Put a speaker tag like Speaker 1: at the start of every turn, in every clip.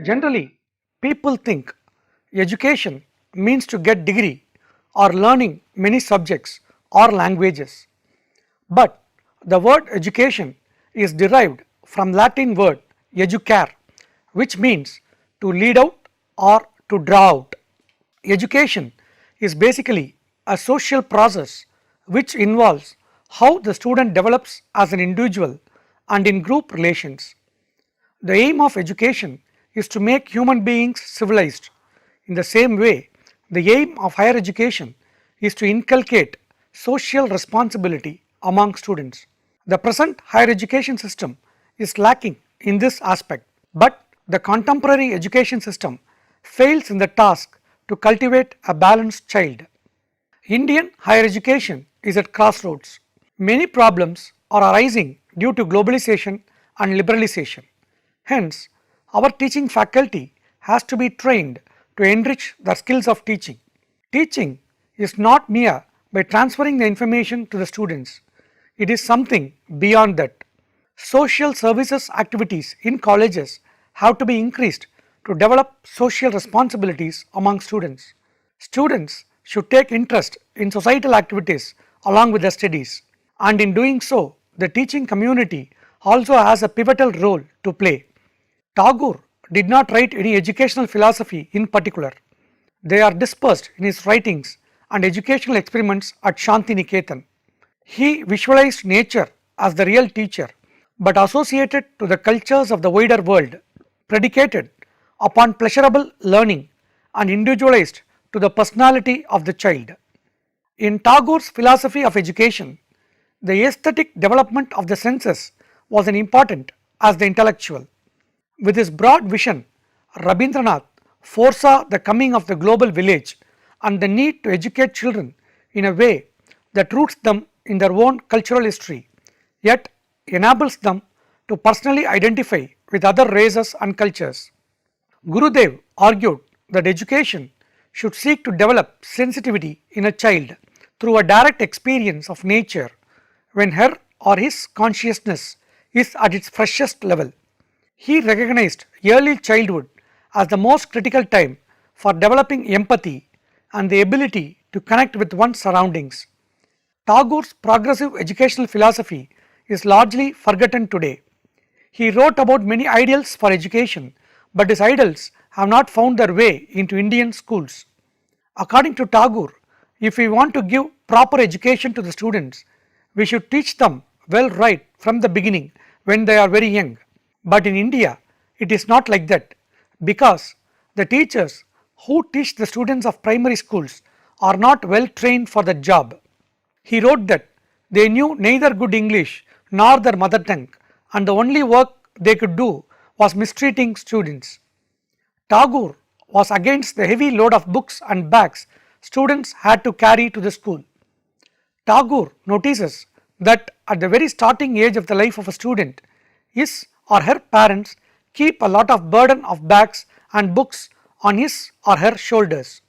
Speaker 1: Generally, people think education means to get degree or learning many subjects or languages. But the word education is derived from Latin word educare, which means to lead out or to draw out. Education is basically a social process which involves how the student develops as an individual and in group relations. The aim of education is to make human beings civilized. In the same way, the aim of higher education is to inculcate social responsibility among students. The present higher education system is lacking in this aspect, but the contemporary education system fails in the task to cultivate a balanced child. Indian higher education is at crossroads. Many problems are arising due to globalization and liberalization. Hence, our teaching faculty has to be trained to enrich the skills of teaching. Teaching is not mere by transferring the information to the students, it is something beyond that. Social services activities in colleges have to be increased to develop social responsibilities among students. Students should take interest in societal activities along with their studies, and in doing so, the teaching community also has a pivotal role to play. Tagore did not write any educational philosophy in particular. They are dispersed in his writings and educational experiments at Shantiniketan. He visualized nature as the real teacher, but associated to the cultures of the wider world, predicated upon pleasurable learning and individualized to the personality of the child. In Tagore's philosophy of education, the aesthetic development of the senses was as important as the intellectual. With his broad vision, Rabindranath foresaw the coming of the global village and the need to educate children in a way that roots them in their own cultural history, yet enables them to personally identify with other races and cultures. Gurudev argued that education should seek to develop sensitivity in a child through a direct experience of nature when her or his consciousness is at its freshest level. He recognized early childhood as the most critical time for developing empathy and the ability to connect with one's surroundings. Tagore's progressive educational philosophy is largely forgotten today. He wrote about many ideals for education, but his ideals have not found their way into Indian schools. According to Tagore, if we want to give proper education to the students, we should teach them well right from the beginning when they are very young. But in India, it is not like that, because the teachers who teach the students of primary schools are not well trained for the job. He wrote that they knew neither good English nor their mother tongue, and the only work they could do was mistreating students. Tagore was against the heavy load of books and bags students had to carry to the school. Tagore notices that at the very starting age of the life of a student, his or her parents keep a lot of burden of bags and books on his or her shoulders.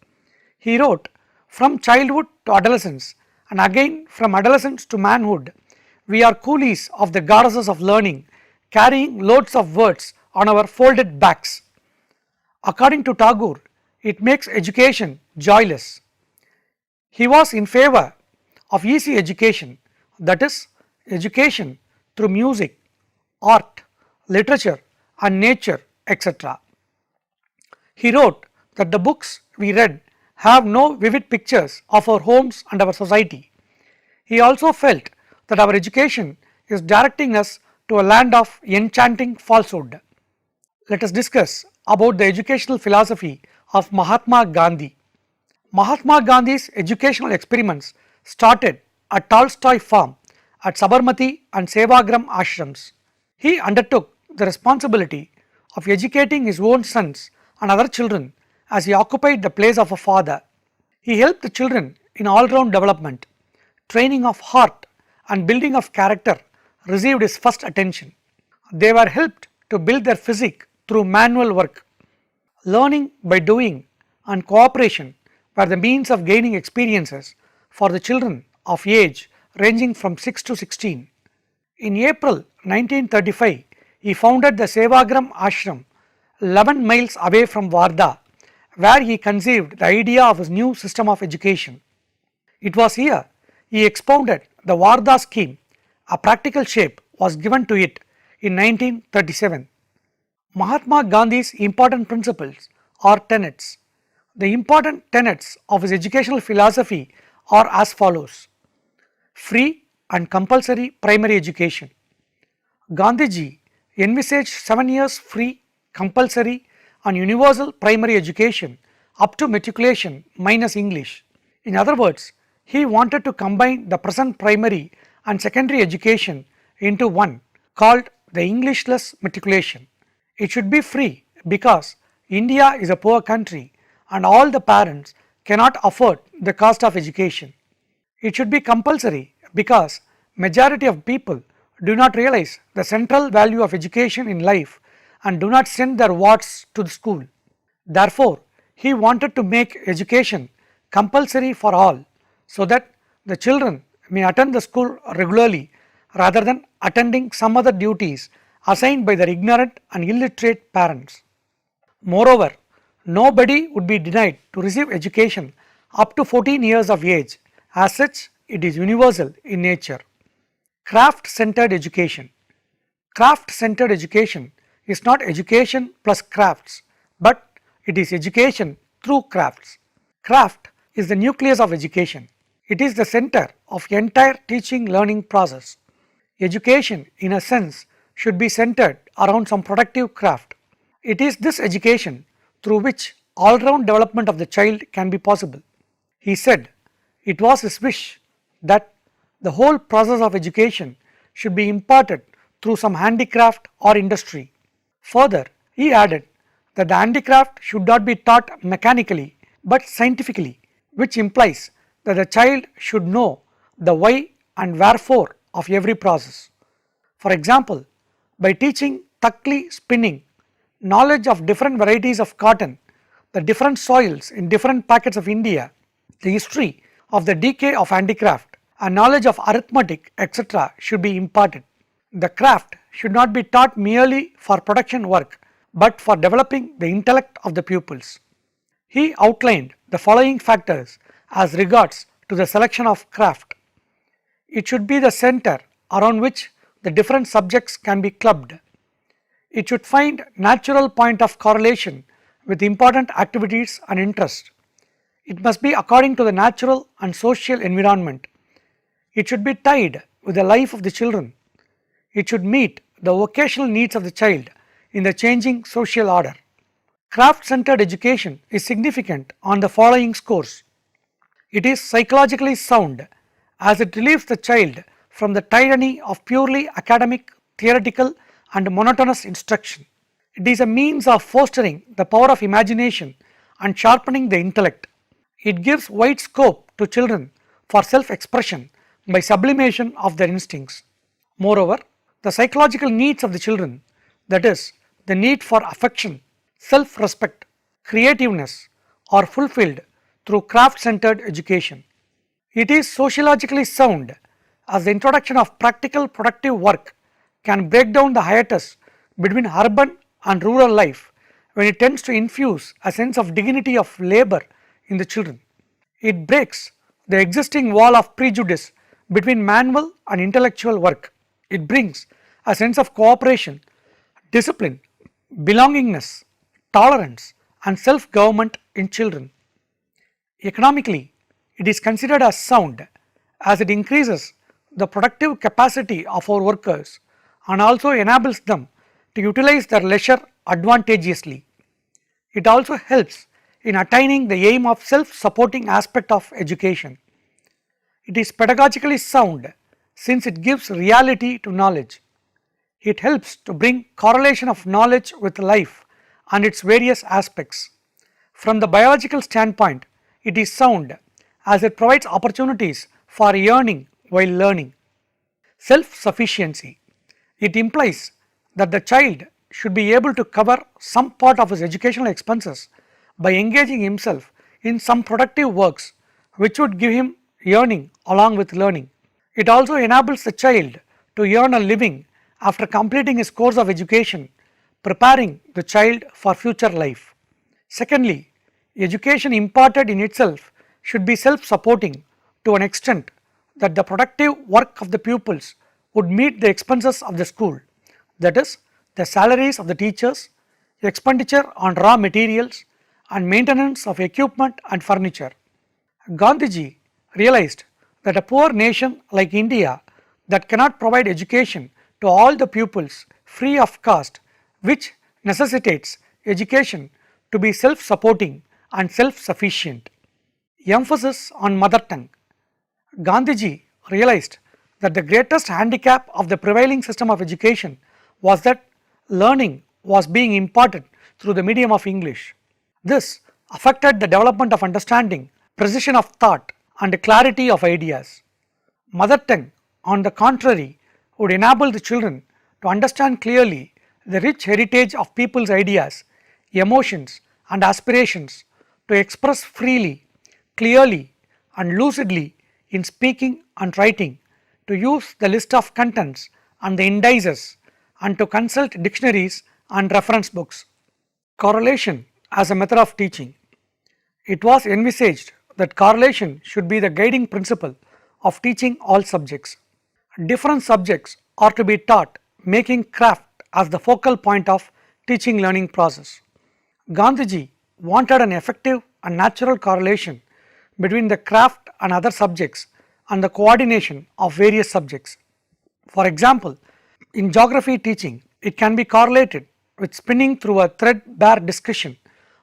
Speaker 1: He wrote, from childhood to adolescence and again from adolescence to manhood, we are coolies of the goddesses of learning, carrying loads of words on our folded backs. According to Tagore, it makes education joyless. He was in favor of easy education, that is, education through music, art, literature and nature, etc. He wrote that the books we read have no vivid pictures of our homes and our society. He also felt that our education is directing us to a land of enchanting falsehood. Let us discuss about the educational philosophy of Mahatma Gandhi. Mahatma Gandhi's educational experiments started at Tolstoy farm at Sabarmati and Sevagram ashrams. He undertook the responsibility of educating his own sons and other children as he occupied the place of a father. He helped the children in all-round development. Training of heart and building of character received his first attention. They were helped to build their physique through manual work. Learning by doing and cooperation were the means of gaining experiences for the children of age ranging from 6 to 16. In April 1935, he founded the Sevagram Ashram, 11 miles away from Wardha, where he conceived the idea of his new system of education. It was here he expounded the Wardha scheme. A practical shape was given to it in 1937. Mahatma Gandhi's important principles or tenets. The important tenets of his educational philosophy are as follows: free and compulsory primary education. Gandhiji envisaged 7 years free, compulsory and universal primary education up to matriculation minus English. In other words, he wanted to combine the present primary and secondary education into one called the Englishless matriculation. It should be free because India is a poor country and all the parents cannot afford the cost of education. It should be compulsory because majority of people do not realize the central value of education in life and do not send their wards to the school. Therefore, he wanted to make education compulsory for all so that the children may attend the school regularly rather than attending some other duties assigned by their ignorant and illiterate parents. Moreover, nobody would be denied to receive education up to 14 years of age. As such, it is universal in nature. Craft-centered education. Craft-centered education is not education plus crafts, but it is education through crafts. Craft is the nucleus of education. It is the center of entire teaching learning process. Education, in a sense, should be centered around some productive craft. It is this education through which all-round development of the child can be possible. He said it was his wish that the whole process of education should be imparted through some handicraft or industry. Further, he added that the handicraft should not be taught mechanically but scientifically, which implies that the child should know the why and wherefore of every process. For example, by teaching Takli spinning, knowledge of different varieties of cotton, the different soils in different pockets of India, the history of the decay of handicraft, and knowledge of arithmetic, etc. should be imparted. The craft should not be taught merely for production work, but for developing the intellect of the pupils. He outlined the following factors as regards to the selection of craft. It should be the center around which the different subjects can be clubbed. It should find natural point of correlation with important activities and interests. It must be according to the natural and social environment. It should be tied with the life of the children. It should meet the vocational needs of the child in the changing social order. Craft-centered education is significant on the following scores. It is psychologically sound as it relieves the child from the tyranny of purely academic, theoretical and monotonous instruction. It is a means of fostering the power of imagination and sharpening the intellect. It gives wide scope to children for self-expression by sublimation of their instincts. Moreover, the psychological needs of the children, that is, the need for affection, self-respect, creativeness, are fulfilled through craft-centered education. It is sociologically sound as the introduction of practical productive work can break down the hiatus between urban and rural life when it tends to infuse a sense of dignity of labor in the children. It breaks the existing wall of prejudice between manual and intellectual work. It brings a sense of cooperation, discipline, belongingness, tolerance and self-government in children. Economically, it is considered as sound as it increases the productive capacity of our workers and also enables them to utilize their leisure advantageously. It also helps in attaining the aim of self-supporting aspect of education. It is pedagogically sound since it gives reality to knowledge. It helps to bring correlation of knowledge with life and its various aspects. From the biological standpoint, it is sound as it provides opportunities for yearning while learning. Self-sufficiency. It implies that the child should be able to cover some part of his educational expenses by engaging himself in some productive works which would give him yearning along with learning. It also enables the child to earn a living after completing his course of education, preparing the child for future life. Secondly, education imparted in itself should be self-supporting to an extent that the productive work of the pupils would meet the expenses of the school, that is, the salaries of the teachers, expenditure on raw materials, and maintenance of equipment and furniture. Gandhiji realized that a poor nation like India that cannot provide education to all the pupils free of cost, which necessitates education to be self-supporting and self-sufficient. Emphasis on mother tongue. Gandhiji realized that the greatest handicap of the prevailing system of education was that learning was being imparted through the medium of English. This affected the development of understanding, precision of thought, and clarity of ideas. Mother tongue, on the contrary, would enable the children to understand clearly the rich heritage of people's ideas, emotions, and aspirations, to express freely, clearly, and lucidly in speaking and writing, to use the list of contents and the indices, and to consult dictionaries and reference books. Correlation as a method of teaching. It was envisaged that correlation should be the guiding principle of teaching all subjects. Different subjects are to be taught, making craft as the focal point of teaching learning process. Gandhiji wanted an effective and natural correlation between the craft and other subjects and the coordination of various subjects. For example, in geography teaching, it can be correlated with spinning through a threadbare discussion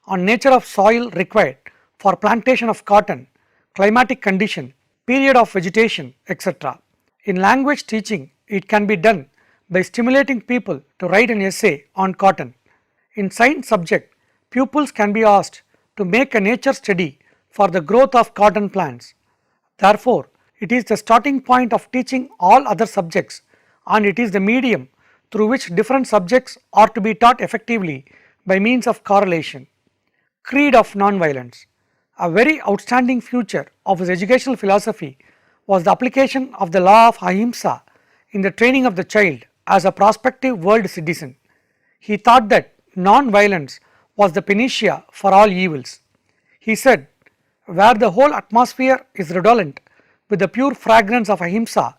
Speaker 1: on nature of soil required for plantation of cotton, climatic condition, period of vegetation, etc. In language teaching, it can be done by stimulating people to write an essay on cotton. In science subject, pupils can be asked to make a nature study for the growth of cotton plants. Therefore, it is the starting point of teaching all other subjects, and it is the medium through which different subjects are to be taught effectively by means of correlation. Creed of nonviolence. A very outstanding feature of his educational philosophy was the application of the law of ahimsa in the training of the child as a prospective world citizen. He thought that non-violence was the panacea for all evils. He said, where the whole atmosphere is redolent with the pure fragrance of ahimsa,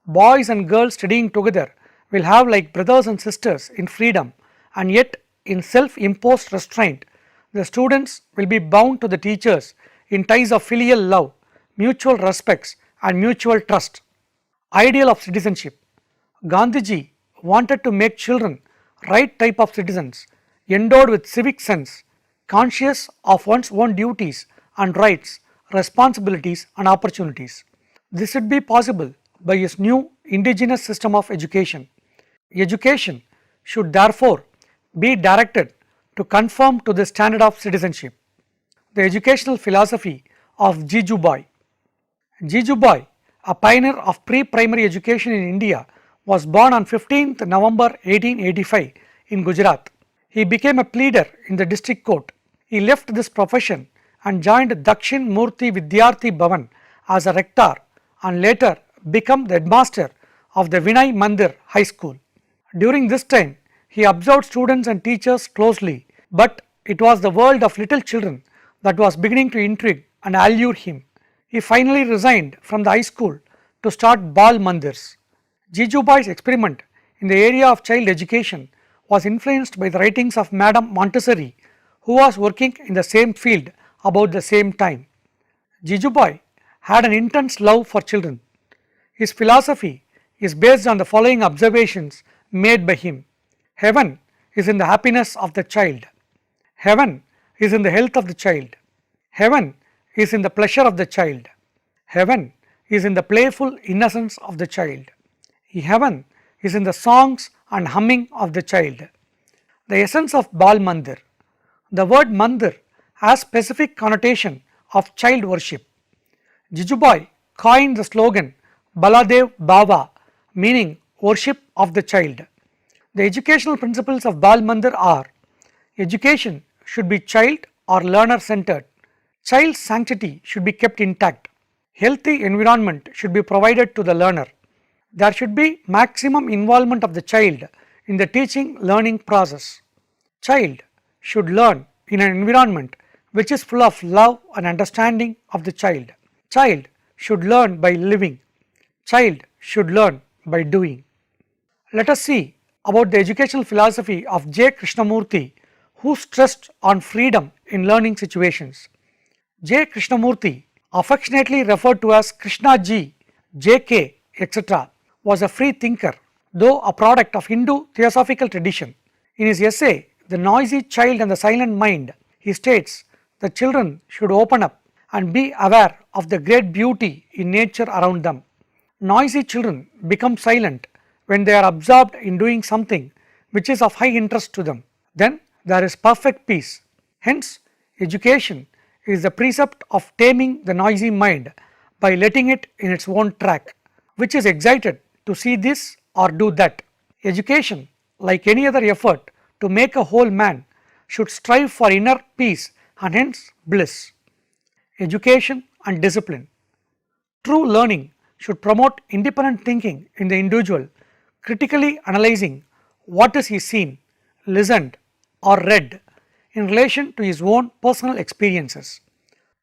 Speaker 1: boys and girls studying together will have like brothers and sisters in freedom, and yet in self-imposed restraint. The students will be bound to the teachers in ties of filial love, mutual respects, and mutual trust. Ideal of citizenship. Gandhiji wanted to make children right type of citizens, endowed with civic sense, conscious of one's own duties and rights, responsibilities, and opportunities. This would be possible by his new indigenous system of education. Education should therefore be directed to conform to the standard of citizenship. The educational philosophy of Gigubhai. Gigubhai, a pioneer of pre-primary education in India, was born on 15th November 1885 in Gujarat. He became a pleader in the district court. He left this profession and joined Dakshin Murthy Vidyarthi Bhavan as a rector, and later became the headmaster of the Vinay Mandir High School. During this time, he observed students and teachers closely, but it was the world of little children that was beginning to intrigue and allure him. He finally resigned from the high school to start Bal Mandirs. Gigubhai's experiment in the area of child education was influenced by the writings of Madame Montessori, who was working in the same field about the same time. Gigubhai had an intense love for children. His philosophy is based on the following observations made by him. Heaven is in the happiness of the child. Heaven is in the health of the child. Heaven is in the pleasure of the child. Heaven is in the playful innocence of the child. Heaven is in the songs and humming of the child. The essence of Bal Mandir. The word Mandir has specific connotation of child worship. Gigubhai coined the slogan Baladev Baba, meaning worship of the child. The educational principles of Bal Mandir are: education should be child or learner centered. Child's sanctity should be kept intact. Healthy environment should be provided to the learner. There should be maximum involvement of the child in the teaching learning process. Child should learn in an environment which is full of love and understanding of the child. Child should learn by living. Child should learn by doing. Let us see about the educational philosophy of J. Krishnamurti, who stressed on freedom in learning situations. J. Krishnamurti, affectionately referred to as Krishna Ji, JK, etc., was a free thinker, though a product of Hindu theosophical tradition. In his essay, The Noisy Child and the Silent Mind, he states that children should open up and be aware of the great beauty in nature around them. Noisy children become silent when they are absorbed in doing something which is of high interest to them. Then there is perfect peace. Hence, education is the precept of taming the noisy mind by letting it in its own track, which is excited to see this or do that. Education, like any other effort to make a whole man, should strive for inner peace and hence bliss. Education and discipline. True learning should promote independent thinking in the individual, critically analyzing what is he seen, listened, or read in relation to his own personal experiences.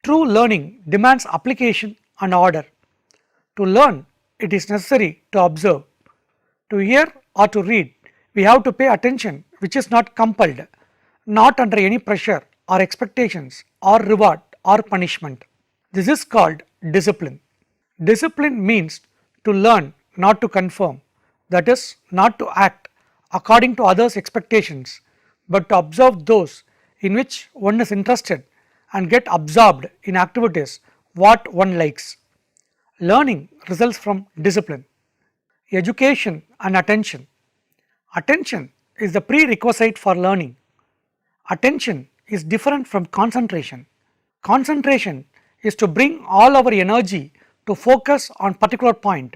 Speaker 1: True learning demands application and order. To learn, it is necessary to observe. To hear or to read, we have to pay attention, which is not compelled, not under any pressure or expectations or reward or punishment. This is called discipline. Discipline means to learn, not to conform, that is, not to act according to others' expectations, but to observe those in which one is interested and get absorbed in activities what one likes. Learning results from discipline. Education and attention. Attention is the prerequisite for learning. Attention is different from concentration. Concentration is to bring all our energy to focus on particular point.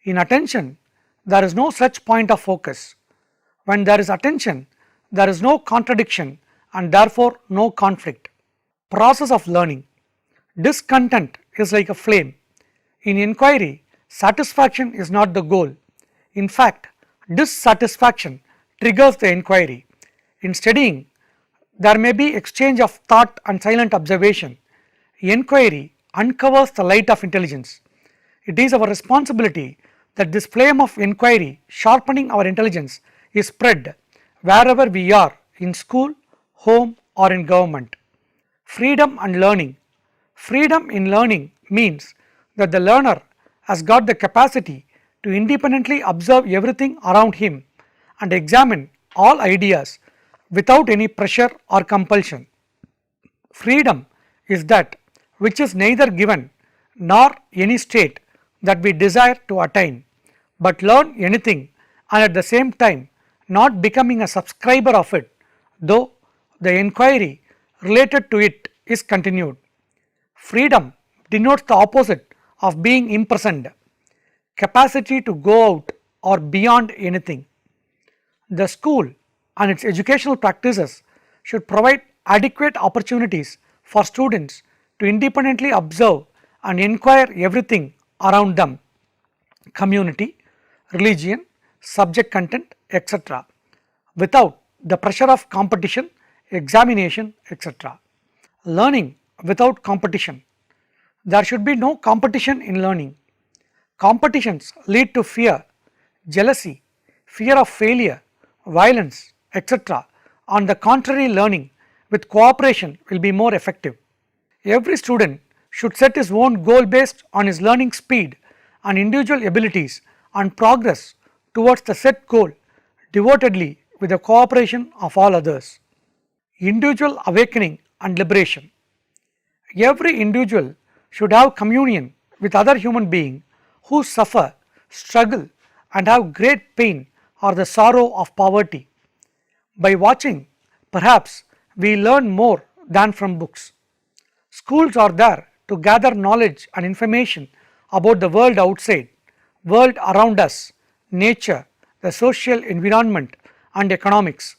Speaker 1: In attention, there is no such point of focus. When there is attention, there is no contradiction and therefore no conflict. Process of learning. Discontent is like a flame. In inquiry, satisfaction is not the goal. In fact, dissatisfaction triggers the inquiry. In studying, there may be exchange of thought and silent observation. Inquiry uncovers the light of intelligence. It is our responsibility that this flame of inquiry sharpening our intelligence is spread wherever we are, in school, home, or in government. Freedom and learning. Freedom in learning means that the learner has got the capacity to independently observe everything around him and examine all ideas without any pressure or compulsion. Freedom is that which is neither given nor any state that we desire to attain, but learn anything and at the same time not becoming a subscriber of it, though the inquiry related to it is continued. Freedom denotes the opposite of being imprisoned, capacity to go out or beyond anything. The school and its educational practices should provide adequate opportunities for students to independently observe and inquire everything around them, community, religion, subject content, etc., without the pressure of competition, examination, etc. Learning without competition. There should be no competition in learning. Competitions lead to fear, jealousy, fear of failure, violence, etc. On the contrary, learning with cooperation will be more effective. Every student should set his own goal based on his learning speed and individual abilities and progress towards the set goal devotedly with the cooperation of all others. Individual awakening and liberation. Every individual should have communion with other human beings who suffer, struggle and have great pain or the sorrow of poverty. By watching, perhaps we learn more than from books. Schools are there to gather knowledge and information about the world outside, world around us, nature, the social environment and economics.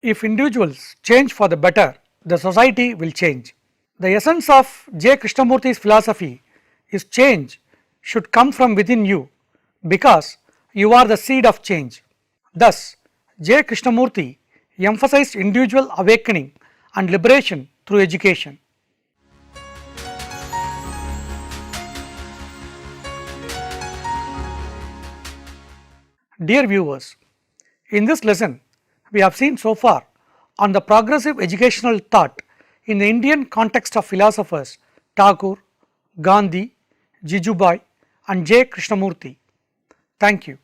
Speaker 1: If individuals change for the better, the society will change. The essence of J. Krishnamurti's philosophy is change should come from within you because you are the seed of change. Thus, J. Krishnamurti emphasized individual awakening and liberation through education. Dear viewers, in this lesson, we have seen so far on the progressive educational thought in the Indian context of philosophers Tagore, Gandhi, Gigubhai and Krishnamurt. Thank you.